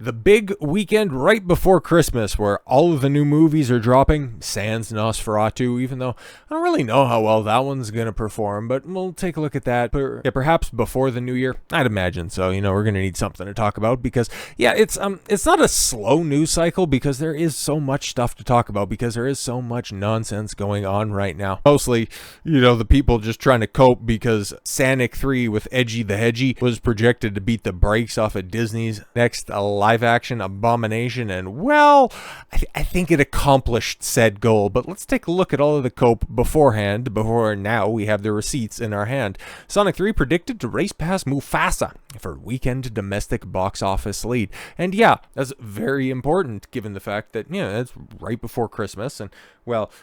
The big weekend right before Christmas where all of the new movies are dropping, sans Nosferatu, even though I don't really know how well that one's going to perform, but we'll take a look at that. Perhaps before the new year, I'd imagine. So, we're going to need something to talk about because, it's not a slow news cycle because there is so much stuff to talk about because there is so much nonsense going on right now. Mostly, the people just trying to cope because Sonic 3 with Edgy the Hedgie was projected to beat the brakes off of Disney's next live-action abomination, and I think it accomplished said goal. But let's take a look at all of the cope beforehand. Before now, we have the receipts in our hand. Sonic 3 predicted to race past Mufasa for weekend domestic box office lead, and that's very important given the fact that it's right before Christmas, and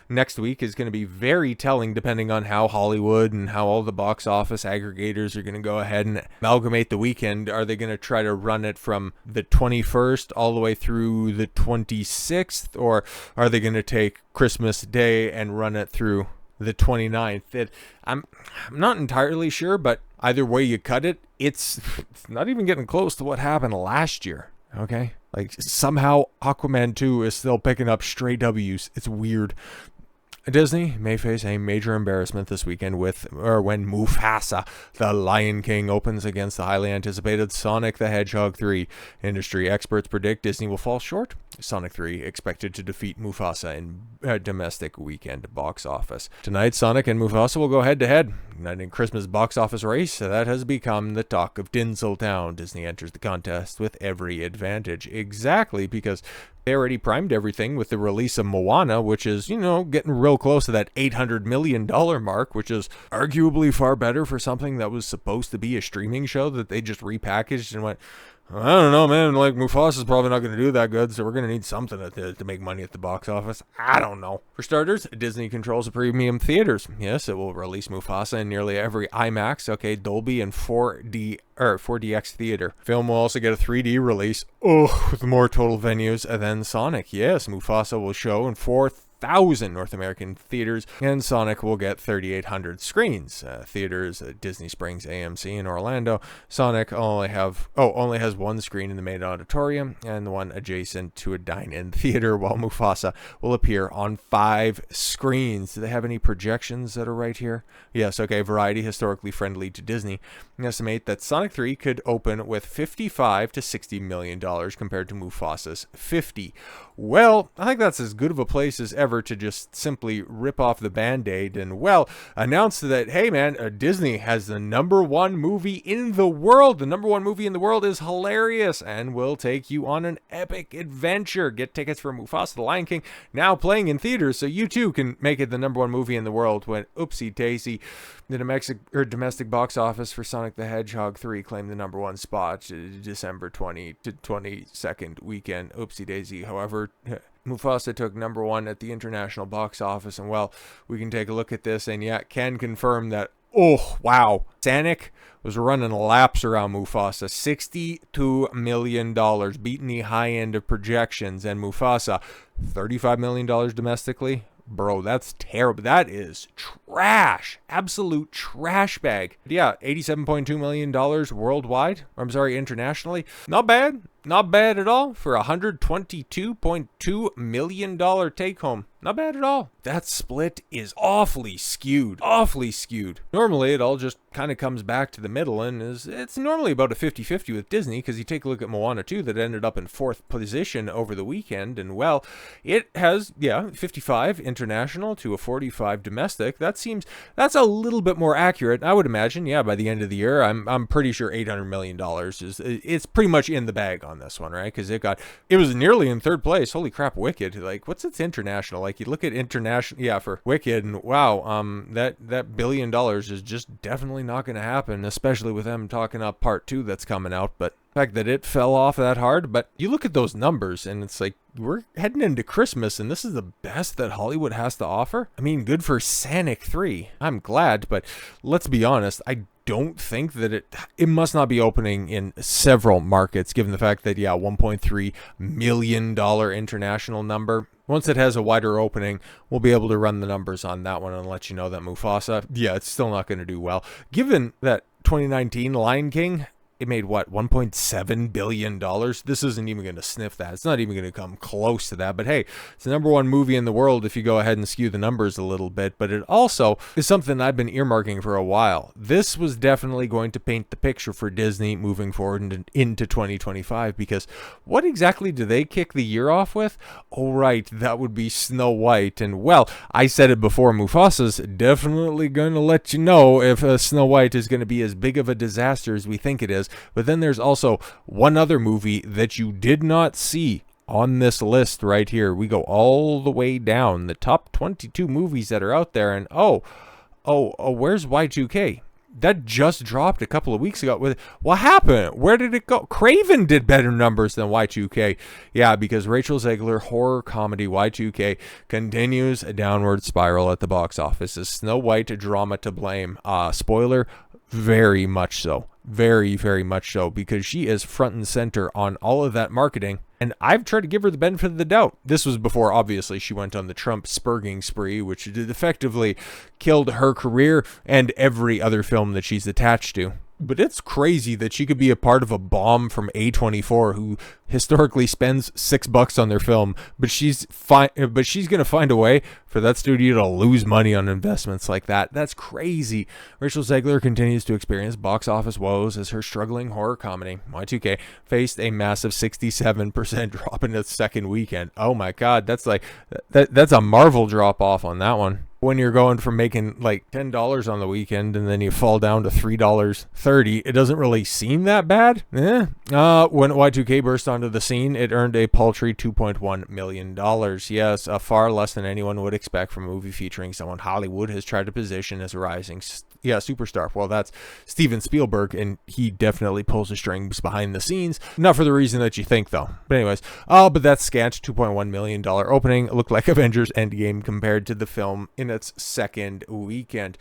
next week is going to be very telling depending on how Hollywood and how all the box office aggregators are going to go ahead and amalgamate the weekend. Are they going to try to run it from the 21st all the way through the 26th, or are they going to take Christmas Day and run it through the 29th? I'm not entirely sure, but either way you cut it, it's not even getting close to what happened last year. Okay? Somehow Aquaman 2 is still picking up stray W's. It's weird. Disney may face a major embarrassment this weekend when Mufasa, the Lion King, opens against the highly anticipated Sonic the Hedgehog 3. Industry experts predict Disney will fall short. Sonic 3 expected to defeat Mufasa in domestic weekend box office. Tonight, Sonic and Mufasa will go head-to-head. Uniting Christmas box office race that has become the talk of Tinseltown. Disney enters the contest with every advantage. Exactly, because they already primed everything with the release of Moana, which is, getting real close to that $800 million mark, which is arguably far better for something that was supposed to be a streaming show that they just repackaged and went, I don't know, man. Mufasa's probably not going to do that good, so we're going to need something to make money at the box office. I don't know. For starters, Disney controls the premium theaters. Yes, it will release Mufasa in nearly every IMAX, Dolby and 4DX theater. Film will also get a 3D release, with more total venues than Sonic. Yes, Mufasa will show in 4,000 North American theaters, and Sonic will get 3,800 screens. Theaters at Disney Springs AMC in Orlando. Sonic only has one screen in the main auditorium and the one adjacent to a dine-in theater, while Mufasa will appear on 5 screens. Do they have any projections that are right here? Yes, Variety, historically friendly to Disney, estimate that Sonic 3 could open with $55 to $60 million compared to Mufasa's $50. Well, I think that's as good of a place as ever to just simply rip off the Band-Aid and, announce that, hey man, Disney has the number one movie in the world. The number one movie in the world is hilarious and will take you on an epic adventure. Get tickets for Mufasa the Lion King now playing in theaters so you too can make it the number one movie in the world when, oopsie daisy, the domestic box office for Sonic the Hedgehog 3 claimed the number one spot December 20 to 22nd weekend. Oopsie daisy. However, Mufasa took number one at the international box office, and we can take a look at this and can confirm that, Sonic was running laps around Mufasa. $62 million, beating the high end of projections, and Mufasa, $35 million domestically. Bro, that's terrible. That is trash. Absolute trash bag. $87.2 million worldwide. Internationally. Not bad. Not bad at all for a $122.2 million take home. Not bad at all. That split is awfully skewed. Awfully skewed. Normally, it all just kind of comes back to the middle, and it's normally about a 50-50 with Disney, because you take a look at Moana 2 that ended up in 4th position over the weekend, and it has, 55 international to a 45 domestic. That's a little bit more accurate. I would imagine, by the end of the year, I'm pretty sure $800 million it's pretty much in the bag on this one, right? Because it was nearly in 3rd place. Holy crap, Wicked. What's its international? You look at international, for Wicked, and that $1 billion is just definitely not going to happen, especially with them talking up part 2 that's coming out. But the fact that it fell off that hard, but you look at those numbers and it's we're heading into Christmas and this is the best that Hollywood has to offer. I mean, good for Sonic 3. I'm glad, but let's be honest, I don't think that it must not be opening in several markets, given the fact that $1.3 million international number. Once it has a wider opening, we'll be able to run the numbers on that one and let you know that Mufasa, it's still not going to do well. Given that 2019 Lion King it made what, $1.7 billion? This isn't even going to sniff that. It's not even going to come close to that. But hey, it's the number one movie in the world if you go ahead and skew the numbers a little bit. But it also is something I've been earmarking for a while. This was definitely going to paint the picture for Disney moving forward into 2025, because what exactly do they kick the year off with? Oh, right, that would be Snow White. And well, I said it before, Mufasa's definitely going to let you know if Snow White is going to be as big of a disaster as we think it is. But then there's also one other movie that you did not see on this list right here. We go all the way down the top 22 movies that are out there, and where's Y2K? That just dropped a couple of weeks ago. What happened? Where did it go? Craven did better numbers than Y2K. Yeah, because Rachel Zegler horror comedy Y2K continues a downward spiral at the box office. Is Snow White drama to blame? Spoiler, very much so. Very, very much so, because she is front and center on all of that marketing. And I've tried to give her the benefit of the doubt. This was before, obviously, she went on the Trump spurging spree, which effectively killed her career and every other film that she's attached to. But it's crazy that she could be a part of a bomb from A24, who historically spends $6 on their film, but she's gonna find a way for that studio to lose money on investments like that. That's crazy. Rachel Zegler continues to experience box office woes as her struggling horror comedy Y2K faced a massive 67% drop in its second weekend. Oh my God, that's a Marvel drop off on that one. When you're going from making like $10 on the weekend and then you fall down to $3.30, it doesn't really seem that bad. When Y2K burst onto the scene, it earned a paltry $2.1 million. Yes, far less than anyone would expect from a movie featuring someone Hollywood has tried to position as a rising superstar. Well, that's Steven Spielberg, and he definitely pulls the strings behind the scenes. Not for the reason that you think, though. But anyways, but that scant $2.1 million opening looked like Avengers Endgame compared to the film in its second weekend.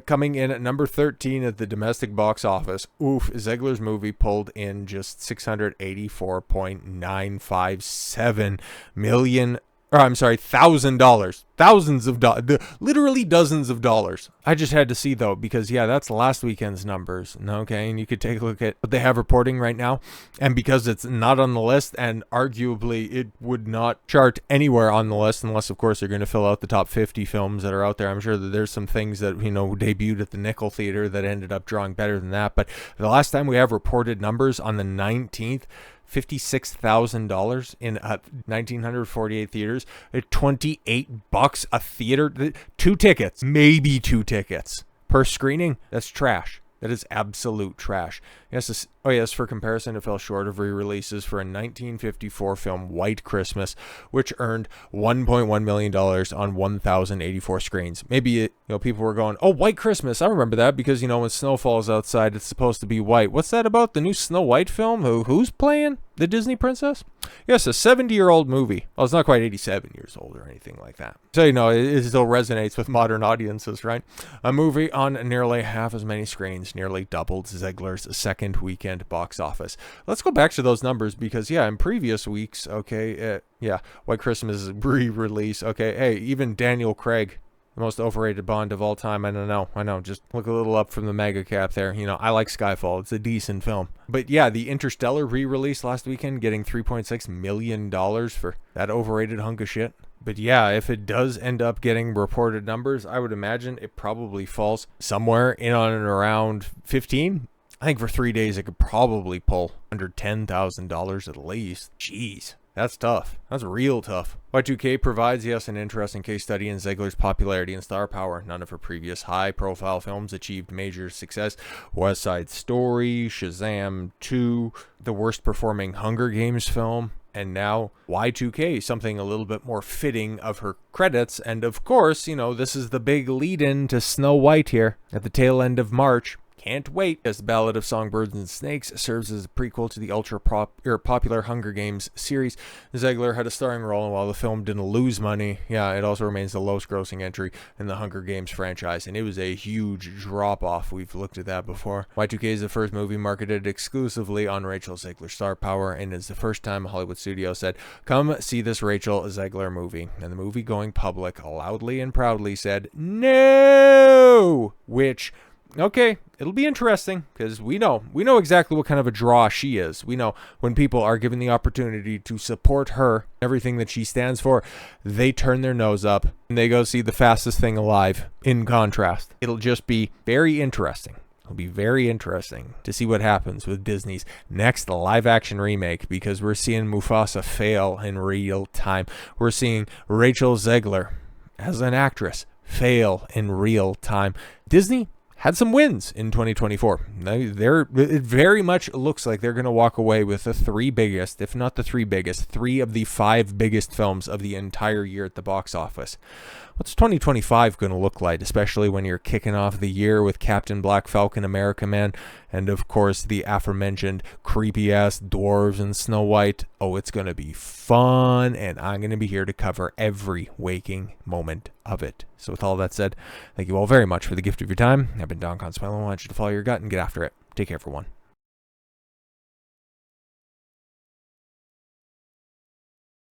Coming in at number 13 at the domestic box office, Zegler's movie pulled in just $684.957 million. $1,000. Thousands of dollars. Literally dozens of dollars. I just had to see, though, because, yeah, that's last weekend's numbers. Okay, and you could take a look at what they have reporting right now. And because it's not on the list, and arguably it would not chart anywhere on the list, unless, of course, they're going to fill out the top 50 films that are out there. I'm sure that there's some things that, debuted at the Nickel Theater that ended up drawing better than that. But the last time we have reported numbers on the 19th, $56,000 in 1,948 theaters at $28 a theater. 2 tickets, maybe 2 tickets per screening. That's trash. That is absolute trash. Yes, for comparison, it fell short of re-releases for a 1954 film, White Christmas, which earned $1.1 million on 1,084 screens. Maybe people were going, "Oh, White Christmas! I remember that because when snow falls outside, it's supposed to be white." What's that about? The new Snow White film? Who's playing the Disney princess? Yes, a 70-year-old movie. Well, it's not quite 87 years old or anything like that. So it still resonates with modern audiences, right? A movie on nearly half as many screens nearly doubled Zegler's second weekend box office. Let's go back to those numbers because, in previous weeks, White Christmas re-release. Okay, hey, even Daniel Craig, the most overrated Bond of all time. I know. Just look a little up from the mega cap there. I like Skyfall. It's a decent film. But the Interstellar re-release last weekend, getting $3.6 million for that overrated hunk of shit. But if it does end up getting reported numbers, I would imagine it probably falls somewhere in on and around 15. I think for 3 days it could probably pull under $10,000 at least. Jeez. That's tough. That's real tough. Y2K provides, an interesting case study in Zegler's popularity and star power. None of her previous high-profile films achieved major success. West Side Story, Shazam 2, the worst-performing Hunger Games film, and now Y2K, something a little bit more fitting of her credits. And of course, this is the big lead-in to Snow White here at the tail end of March. Can't wait, as The Ballad of Songbirds and Snakes serves as a prequel to the ultra-popular Hunger Games series. Zegler had a starring role, and while the film didn't lose money, it also remains the lowest-grossing entry in the Hunger Games franchise, and it was a huge drop-off. We've looked at that before. Y2K is the first movie marketed exclusively on Rachel Zegler's star power, and is the first time a Hollywood studio said, "Come see this Rachel Zegler movie." And the movie-going public loudly and proudly said, "No!" Which Okay, it'll be interesting because we know exactly what kind of a draw she is. We know when people are given the opportunity to support her, everything that she stands for, they turn their nose up and they go see the fastest thing alive. In contrast, it'll just be very interesting. It'll be very interesting to see what happens with Disney's next live action remake, because we're seeing Mufasa fail in real time. We're seeing Rachel Zegler as an actress fail in real time. Disney had some wins in 2024. It very much looks like they're going to walk away with the three biggest, if not the three biggest, three of the five biggest films of the entire year at the box office. What's 2025 going to look like, especially when you're kicking off the year with Captain Black, Falcon, America Man, and of course the aforementioned creepy-ass dwarves and Snow White? Oh, it's going to be fun, and I'm going to be here to cover every waking moment of it. So with all that said, thank you all very much for the gift of your time. I've been Don Consuelo. I want you to follow your gut and get after it. Take care, everyone.